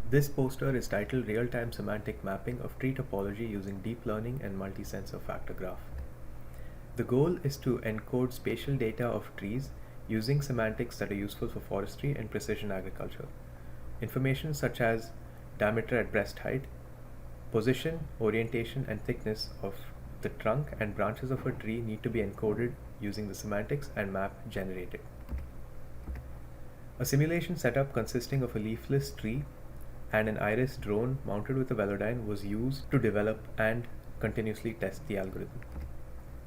This poster is titled Real-Time Semantic Mapping of Tree Topology Using Deep Learning and Multi-Sensor Factor Graph. The goal is to encode spatial data of trees using semantics that are useful for forestry and precision agriculture. Information such as diameter at breast height, position, orientation, and thickness of the trunk and branches of a tree need to be encoded using the semantics and map generated. A simulation setup consisting of a leafless tree and an iris drone mounted with a Velodyne was used to develop and continuously test the algorithm.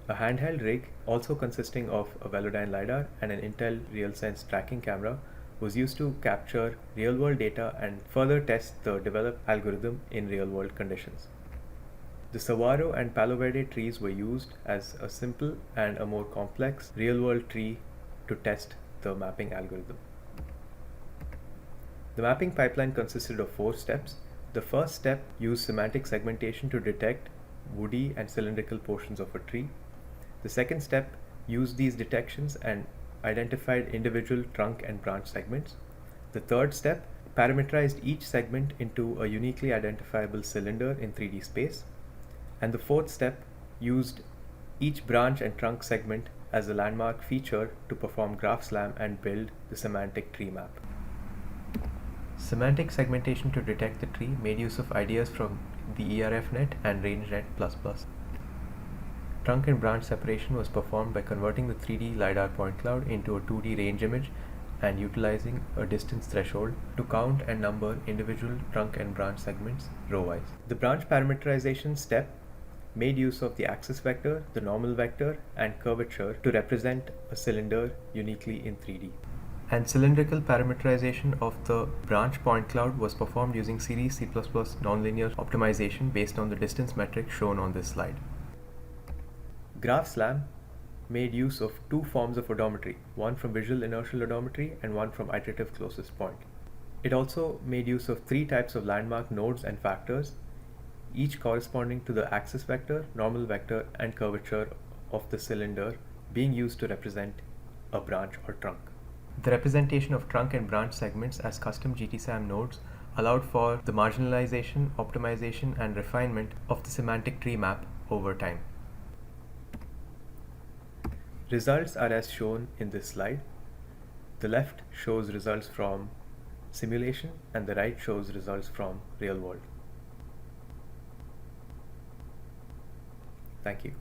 A handheld rig, also consisting of a Velodyne LiDAR and an Intel RealSense tracking camera, was used to capture real-world data and further test the developed algorithm in real-world conditions. The Saguaro and Palo Verde trees were used as a simple and a more complex real-world tree to test the mapping algorithm. The mapping pipeline consisted of 4 steps. The first step used semantic segmentation to detect woody and cylindrical portions of a tree. The second step used these detections and identified individual trunk and branch segments. The third step parameterized each segment into a uniquely identifiable cylinder in 3D space. And the fourth step used each branch and trunk segment as a landmark feature to perform graph slam and build the semantic tree map. Semantic segmentation to detect the tree made use of ideas from the ERFnet and RangeNet++. Trunk and branch separation was performed by converting the 3D LiDAR point cloud into a 2D range image and utilizing a distance threshold to count and number individual trunk and branch segments row-wise. The branch parameterization step made use of the axis vector, the normal vector, and curvature to represent a cylinder uniquely in 3D. And cylindrical parameterization of the branch point cloud was performed using series C++ nonlinear optimization based on the distance metric shown on this slide. GraphSlam made use of 2 forms of odometry, one from visual inertial odometry and one from iterative closest point. It also made use of 3 types of landmark nodes and factors, each corresponding to the axis vector, normal vector, and curvature of the cylinder being used to represent a branch or trunk. The representation of trunk and branch segments as custom GTSAM nodes allowed for the marginalization, optimization, and refinement of the semantic tree map over time. Results are as shown in this slide. The left shows results from simulation and the right shows results from real world. Thank you.